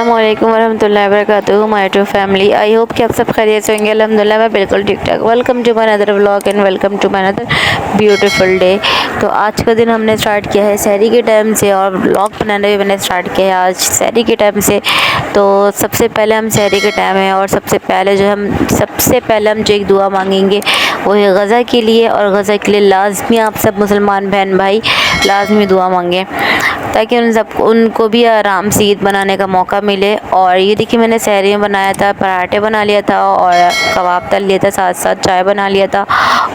अस्सलामुअलैकुम वरहमतुल्लाहि वबरकातुहू my to family. I hope कि आप सब खैरियत से होंगे। अल्हम्दुलिल्लाह मैं बिल्कुल ठीक ठाक। Welcome to my another vlog and welcome to my another beautiful day. तो आज का दिन हमने स्टार्ट किया है सहरी के टाइम से और व्लॉग बनाना भी मैंने स्टार्ट किया है आज सहरी के टाइम से। तो सबसे पहले हम सहरी के टाइम है और सबसे पहले हम जो एक दुआ मांगेंगे वो है गज़ा के लिए, और गज़ा के लिए लाजमी आप सब मुसलमान बहन भाई लाजमी दुआ मांगें ताकि उनको भी आराम से ईद बनाने का मौका मिले। और ये देखिए मैंने सहरी में बनाया था, पराठे बना लिया था और कबाब तल लिया था, साथ साथ चाय बना लिया था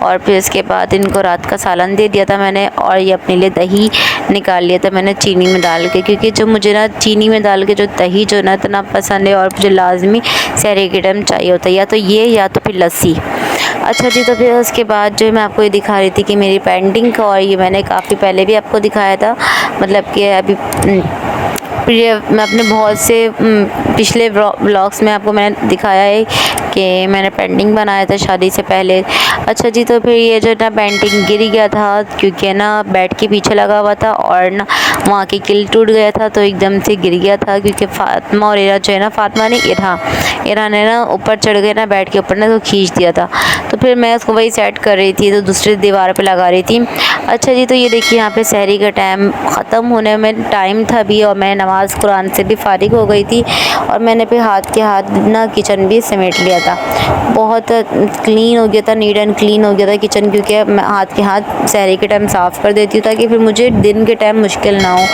और फिर इसके बाद इनको रात का सालन दे दिया था मैंने। और ये अपने लिए दही निकाल लिया था मैंने चीनी में डाल के, क्योंकि जो मुझे ना चीनी में डाल के जो दही जो ना इतना पसंद है और मुझे लाजमी सहरी के टाइम चाहिए होता है, या तो ये या तो फिर लस्सी। अच्छा जी, तो फिर उसके बाद जो मैं आपको ये दिखा रही थी कि मेरी पेंटिंग का, और ये मैंने काफ़ी पहले भी आपको दिखाया था, मतलब कि अभी मैं अपने बहुत से पिछले व्लॉग्स में आपको मैंने दिखाया है कि मैंने पेंटिंग बनाया था शादी से पहले। अच्छा जी, तो फिर ये जो ना पेंटिंग गिर गया था क्योंकि ना बेड के पीछे लगा हुआ था और ना वहाँ की किल टूट गया था, तो एकदम से गिर गया था क्योंकि फातिमा और इरा जो है ना, फातिमा नहीं इरा ने ना ऊपर चढ़ गए ना बेड के ऊपर ना, तो खींच दिया था। तो फिर मैं उसको वही सेट कर रही थी, तो दूसरी दीवार पे लगा रही थी। अच्छा जी, तो ये देखिए यहाँ पे सहरी का टाइम ख़त्म होने में टाइम था भी और मैं नमाज़ कुरान से भी फारिग हो गई थी और मैंने फिर हाथ के हाथ ना किचन भी समेट लिया था। बहुत क्लीन हो गया था, नीट एंड क्लीन हो गया था किचन, क्योंकि मैं हाथ के हाथ सहरी के टाइम साफ़ कर देती हूँ ताकि फिर मुझे दिन के टाइम मुश्किल ना हो,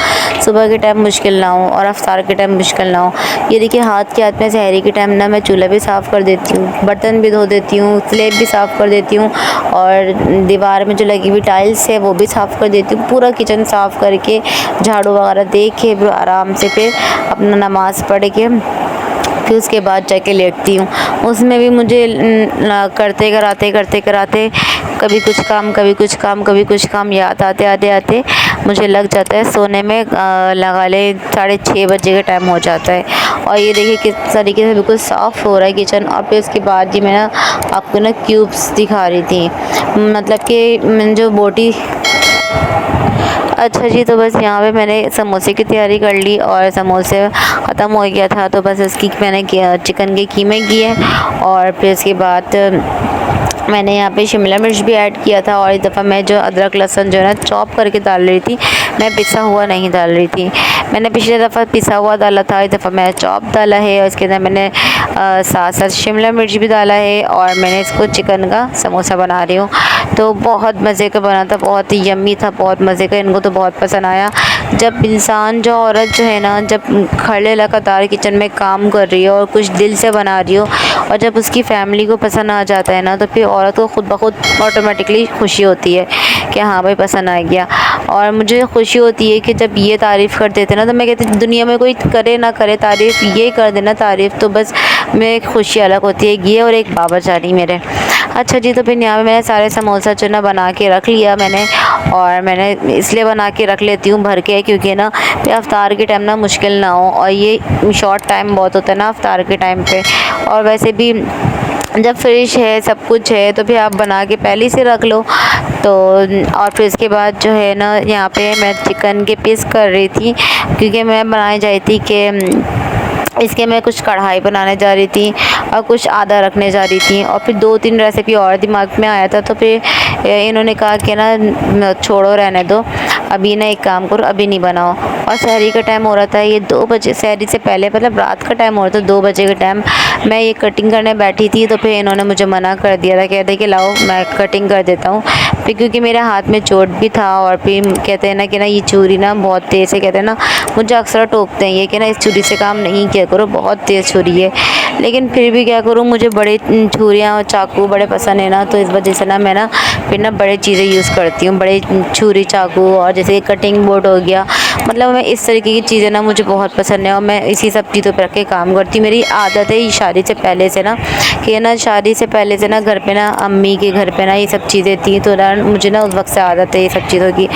सुबह के टाइम मुश्किल ना हो और अफ्तार के टाइम मुश्किल ना हो। ये देखिए हाथ के हाथ में सहरी के टाइम ना मैं चूल्हा भी साफ़ कर देती हूँ, बर्तन भी धो देती हूँ, स्लेब भी साफ़ कर देती हूँ और दीवार में जो लगी हुई टाइल्स है वो भी साफ़ कर देती हूँ। पूरा किचन साफ़ करके झाड़ू वगैरह दे के आराम से फिर अपना नमाज़ पढ़ के फिर उसके बाद जाके लेटती हूँ। उसमें भी मुझे करते कराते कभी कुछ काम याद आते मुझे लग जाता है सोने में, लगा ले 6:30 बजे का टाइम हो जाता है। और ये देखिए किस तरीके से बिल्कुल साफ़ हो रहा है किचन। और फिर उसके बाद जी मैं ना आपको ना क्यूब्स दिखा रही थी, मतलब कि जो बोटी। अच्छा जी, तो बस यहाँ पे मैंने समोसे की तैयारी कर ली और समोसे ख़त्म हो गया था, तो बस इसकी मैंने चिकन के कीमे किए और फिर इसके बाद मैंने यहाँ पे शिमला मिर्च भी ऐड किया था। और इस दफ़ा मैं जो अदरक लहसुन जो है ना चॉप करके डाल रही थी, मैं पिसा हुआ नहीं डाल रही थी। मैंने पिछले दफ़ा पिसा हुआ डाला था, इस दफ़ा मैंने चॉप डाला है और इसके अंदर मैंने साथ साथ शिमला मिर्च भी डाला है और मैंने इसको चिकन का समोसा बना रही हूँ। तो बहुत मज़े का बना था, बहुत ही यम्मी था, बहुत मज़े का, इनको तो बहुत पसंद आया। जब इंसान जो औरत जो है ना, जब खड़े लगातार किचन में काम कर रही है और कुछ दिल से बना रही हो और जब उसकी फैमिली को पसंद आ जाता है ना, तो फिर औरत को खुद ब खुद ऑटोमेटिकली खुशी होती है कि हाँ भाई पसंद आ गया। और मुझे खुशी होती है कि जब ये तारीफ़ कर देते ना, तो मैं कहती दुनिया में कोई करे ना करे तारीफ़, ये कर देना तारीफ़, तो बस मेरी खुशी अलग होती है। ये और एक बाबा जानी मेरे। अच्छा जी, तो फिर यहाँ पे मैंने सारे समोसा जो ना बना के रख लिया मैंने, और मैंने इसलिए बना के रख लेती हूँ भर के, क्योंकि ना फिर अफ्तार के टाइम ना मुश्किल ना हो, और ये शॉर्ट टाइम बहुत होता है ना अफ्तार के टाइम पे। और वैसे भी जब फ्रेश है सब कुछ है तो फिर आप बना के पहले से रख लो। तो और फिर इसके बाद जो है ना, यहाँ पे मैं चिकन के पीस कर रही थी क्योंकि मैं बनाई जा रही थी कि इसके मैं कुछ कढ़ाई बनाने जा रही थी और कुछ आधा रखने जा रही थी। और फिर 2-3 रेसिपी और दिमाग में आया था, तो फिर इन्होंने कहा कि ना छोड़ो रहने दो, अभी ना एक काम करो अभी नहीं बनाओ। और सहरी का टाइम हो रहा था, ये 2 बजे, सहरी से पहले मतलब रात का टाइम हो रहा था, 2 बजे का टाइम। मैं ये कटिंग करने बैठी थी तो फिर इन्होंने मुझे मना कर दिया था, कहते कि लाओ मैं कटिंग कर देता हूँ। फिर क्योंकि मेरे हाथ में चोट भी था और फिर कहते हैं ना कि ना ये छुरी ना बहुत तेज़ है, कहते हैं ना मुझे अक्सर टोकते हैं ये कि ना इस छुरी से काम नहीं किया करो, बहुत तेज़ छुरी है। लेकिन फिर भी क्या करूँ, मुझे बड़े छुरियाँ और चाकू बड़े पसंद है ना, तो इस वजह से ना मैं ना फिर ना बड़े चीज़ें यूज़ करती हूँ, बड़े छुरी चाकू, और जैसे कटिंग बोर्ड हो गया, मतलब मैं इस तरीके की चीज़ें ना मुझे बहुत पसंद है और मैं इसी सब चीज़ों पर रख के काम करती हूँ। मेरी आदत है शादी से पहले से ना, कि ना शादी से पहले से ना घर पे ना अम्मी के घर पे ना ये सब चीज़ें थी, तो ना मुझे ना उस वक्त से आदत है ये सब चीज़ों की।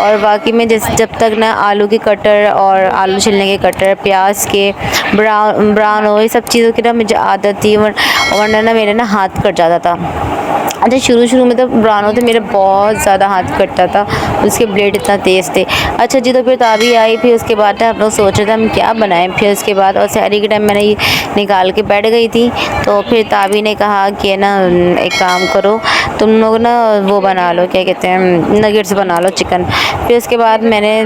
और बाकी में जब तक ना आलू के कटर और आलू छिलने के कटर, प्याज के ब्राउन हो, ये सब चीज़ों की ना मुझे आदत थी, वरना ना मेरे ना हाथ कट जाता था। अच्छा शुरू में तो ब्राउन होते मेरे बहुत ज़्यादा हाथ कटता था, उसके ब्लेड इतना तेज़ थे। अच्छा जी, तो फिर ताबी आई। फिर उसके बाद हम लोग सोच रहे थे हम क्या बनाएं। फिर उसके बाद और सहरी के टाइम मैंने ये निकाल के बैठ गई थी, तो फिर ताबी ने कहा कि ना एक काम करो, तुम लोग ना वो बना लो, क्या कहते हैं, नगेट्स बना लो चिकन। फिर उसके बाद मैंने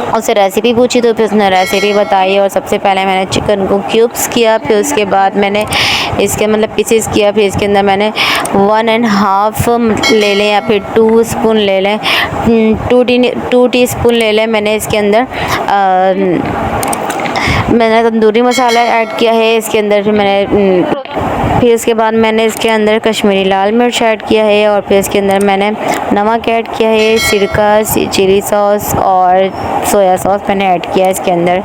उससे रेसिपी पूछी, तो फिर उसने रेसिपी बताई। और सबसे पहले मैंने चिकन को क्यूब्स किया, फिर उसके बाद मैंने इसके मतलब पीसेस किया। फिर इसके अंदर मैंने 1.5 ले लें या फिर 2 स्पून ले लें, 2 टीस्पून ले लें मैंने इसके अंदर मैंने तंदूरी मसाला ऐड किया है इसके अंदर। फिर इसके बाद मैंने इसके अंदर कश्मीरी लाल मिर्च ऐड किया है, और फिर इसके अंदर मैंने नमक ऐड किया है, सिरका, चिली सॉस और सोया सॉस मैंने ऐड किया है इसके अंदर।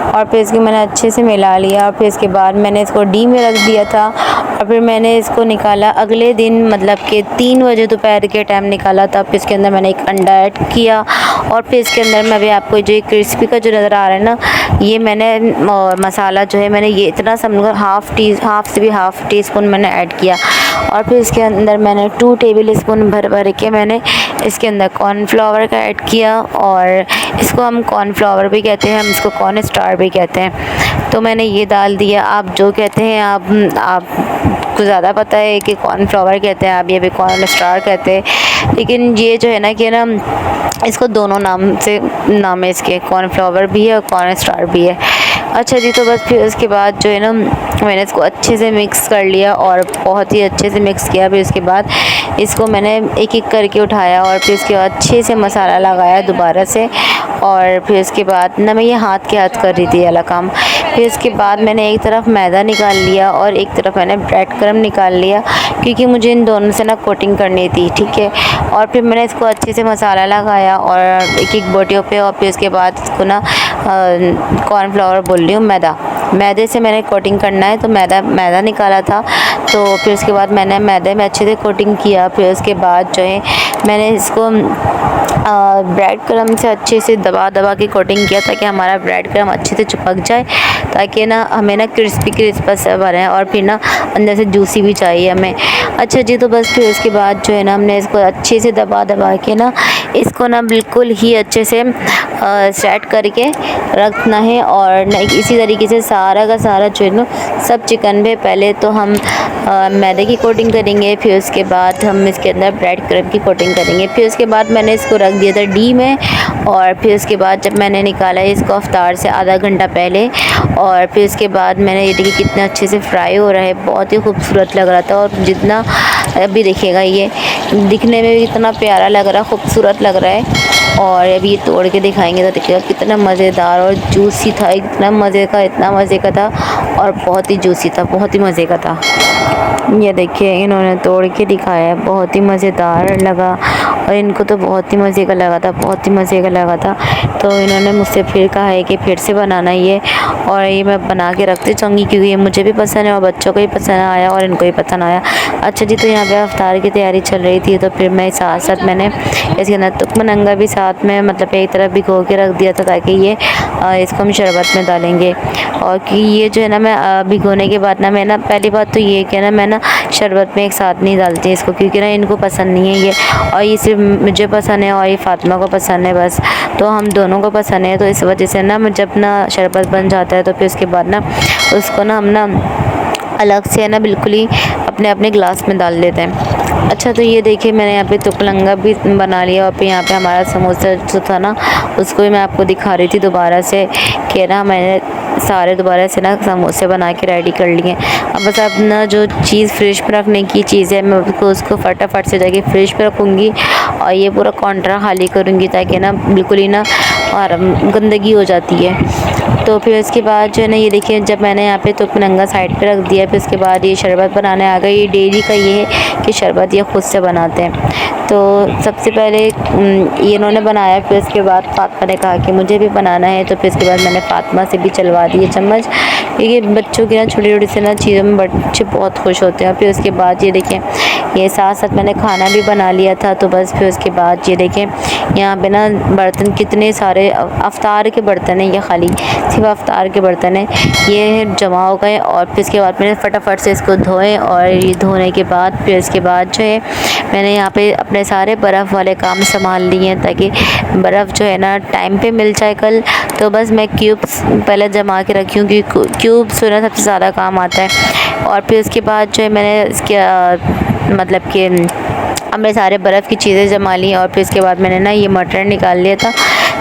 और फिर इसको मैंने अच्छे से मिला लिया। और फिर इसके बाद मैंने इसको डी में रख दिया था, और फिर मैंने इसको निकाला अगले दिन, मतलब कि 3 बजे दोपहर के टाइम निकाला था। फिर इसके अंदर मैंने एक अंडा ऐड किया, और फिर इसके अंदर मैं भी आपको जो क्रिस्पी का जो नज़र आ रहा है ना, ये मैंने मसाला जो है मैंने ये इतना समझो हाफ़ से भी हाफ़ टी स्पून मैंने ऐड किया। और फिर इसके अंदर मैंने 2 टेबल स्पून भर के मैंने इसके अंदर कॉर्नफ्लावर का ऐड किया, और इसको हम कॉर्नफ्लावर भी कहते हैं, हम इसको कॉर्न स्टार भी कहते हैं। तो मैंने ये डाल दिया, आप जो कहते हैं आपको ज़्यादा पता है कि कॉर्नफ्लावर कहते हैं, आप ये भी कॉर्न स्टार कहते हैं, लेकिन ये जो है ना कि ना इसको दोनों नाम है इसके, कॉर्नफ्लावर भी है और कॉर्न स्टार भी है। अच्छा जी, तो बस फिर उसके बाद जो है ना मैंने इसको अच्छे से मिक्स कर लिया, और बहुत ही अच्छे से मिक्स किया। फिर उसके बाद इसको मैंने एक एक करके उठाया, और फिर उसके बाद अच्छे से मसाला लगाया दोबारा से। और फिर उसके बाद ना मैं ये हाथ के हाथ कर रही थी वाला काम। फिर इसके बाद मैंने एक तरफ मैदा निकाल लिया और एक तरफ मैंने ब्रेड क्रम्ब निकाल लिया, क्योंकि मुझे इन दोनों से ना कोटिंग करनी थी, ठीक है। और फिर मैंने इसको अच्छे से मसाला लगाया और एक एक बोटियों पे, और फिर उसके बाद इसको ना कॉर्नफ्लावर बोल रही हूँ, मैदे से मैंने कोटिंग करना है, तो मैदा निकाला था। तो फिर उसके बाद मैंने मैदे में अच्छे से कोटिंग किया। फिर उसके बाद जो है मैंने इसको ब्रेड क्रम्ब से अच्छे से दबा के कोटिंग किया, ताकि हमारा ब्रेड क्रम्ब अच्छे से चिपक जाए, ताकि ना हमें ना क्रिस्पी सा बने, और फिर ना अंदर से जूसी भी चाहिए हमें। अच्छा जी, तो बस फिर उसके बाद जो है ना हमने इसको अच्छे से दबा के ना इसको ना बिल्कुल ही अच्छे से सेट करके रखना है। और ना इसी तरीके से सारा का सारा जो है ना सब चिकन में पहले तो हम मैदे की कोटिंग करेंगे, फिर उसके बाद हम इसके अंदर ब्रेड क्रम्ब की कोटिंग करेंगे। फिर उसके बाद मैंने इसको रख दिया था डी में, और फिर उसके बाद जब मैंने निकाला इसको अफ्तार से आधा घंटा पहले, और फिर उसके बाद मैंने ये देखिए कितना अच्छे से फ्राई हो रहा है, बहुत ही खूबसूरत लग रहा था। और जितना अभी देखिएगा ये दिखने में भी कितना प्यारा लग रहा है, खूबसूरत लग रहा है। और अभी ये तोड़ के दिखाएंगे तो देखिएगा कितना मज़ेदार और जूसी था, इतना मज़े का था, और बहुत ही जूसी था, बहुत ही मज़े का था। ये देखिए इन्होंने तोड़ के दिखाया है, बहुत ही मज़ेदार लगा, और इनको तो बहुत ही मज़े का लगा था, बहुत ही मज़े का लगा था। तो इन्होंने मुझसे फिर कहा है कि फिर से बनाना ये, और ये मैं बना के रखती चाहूँगी, क्योंकि ये मुझे भी पसंद है और बच्चों को भी पसंद आया और इनको भी पसंद आया। अच्छा जी, तो यहाँ पे अफ्तार की तैयारी चल रही थी, तो फिर मैं साथ साथ मैंने इसके अंदर तुकमनंगा भी साथ में मतलब एक तरफ भिगो के रख दिया था, ताकि ये इसको हम शरबत में डालेंगे। और कि ये जो है ना मैं भिगोने के बाद ना मैं ना पहली बात तो ये कि ना मैं ना शरबत में एक साथ नहीं डालती इसको, क्योंकि ना इनको पसंद नहीं है ये, और ये सिर्फ मुझे पसंद है और ये फातिमा को पसंद है बस, तो हम दोनों को पसंद है। तो इस वजह से ना जब ना शरबत बन जाता है तो फिर उसके बाद ना उसको ना हम ना अलग से है ना बिल्कुल ही अपने अपने ग्लास में डाल देते हैं। अच्छा, तो ये देखिए मैंने यहाँ पे तुकलंगा भी बना लिया, और फिर यहाँ पे हमारा समोसा जो था ना उसको भी मैं आपको दिखा रही थी दोबारा से, कि ना मैंने सारे दोबारा से ना समोसे बना के रेडी कर लिए। अब बस अब ना जो चीज़ फ्रिज में रखने की चीज़ है मैं उसको फटाफट से जाके फ्रिज पे रखूँगी, और ये पूरा काउंटर खाली करूँगी, ताकि ना बिल्कुल ही ना और गंदगी हो जाती है। तो फिर उसके बाद जो है ना ये देखिए जब मैंने यहाँ पे तुकमनंगा साइड पे रख दिया, फिर उसके बाद ये शरबत बनाने आ गई। ये डेली का ये है कि शरबत ये खुद से बनाते हैं। तो सबसे पहले ये इन्होंने बनाया, फिर उसके बाद फातिमा ने कहा कि मुझे भी बनाना है, तो फिर उसके बाद मैंने फातिमा से भी चलवा दिए चम्मच, क्योंकि बच्चों की ना छोटी छोटी से ना चीज़ों में बच्चे बहुत खुश होते हैं। फिर उसके बाद ये देखें ये साथ साथ मैंने खाना भी बना लिया था। तो बस फिर उसके बाद ये देखें यहाँ पे ना बर्तन कितने सारे अफ्तार के बर्तन हैं, ये खाली सिर्फ अफ्तार के बर्तन हैं, ये जमा हो गए। और फिर इसके बाद मैंने फटाफट से इसको धोए और ये धोने के बाद फिर इसके बाद जो है मैंने यहाँ पे अपने सारे बर्फ़ वाले काम संभाल लिए हैं ताकि बर्फ़ जो है ना टाइम पे मिल जाए कल। तो बस मैं क्यूब्स पहले जमा के रखी हूँ क्योंकि क्यूब्स जो है ना सबसे ज़्यादा काम आता है। और फिर उसके बाद जो है मैंने इसके मतलब कि हमने सारे बर्फ़ की चीज़ें जमा ली और फिर इसके बाद मैंने ना ये मटर निकाल लिया था।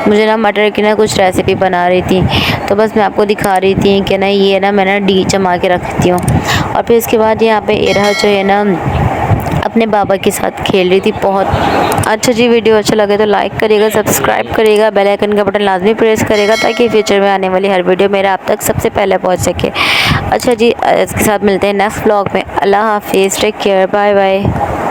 मुझे ना मटर की ना कुछ रेसिपी बना रही थी, तो बस मैं आपको दिखा रही थी कि ना ये ना मैं ना डी जमा के रखती हूँ। और फिर इसके बाद यहाँ पे इरहा जो है ना अपने बाबा के साथ खेल रही थी बहुत। अच्छा जी, वीडियो अच्छा लगे तो लाइक करिएगा, सब्सक्राइब करिएगा, बेल आइकन का बटन लाजमी प्रेस करेगा ताकि फ्यूचर में आने वाली हर वीडियो मेरा आप तक सबसे पहले पहुंच सके। अच्छा जी, इसके साथ मिलते हैं नेक्स्ट व्लॉग में। अल्लाह हाफिज़, टेक केयर, बाय बाय।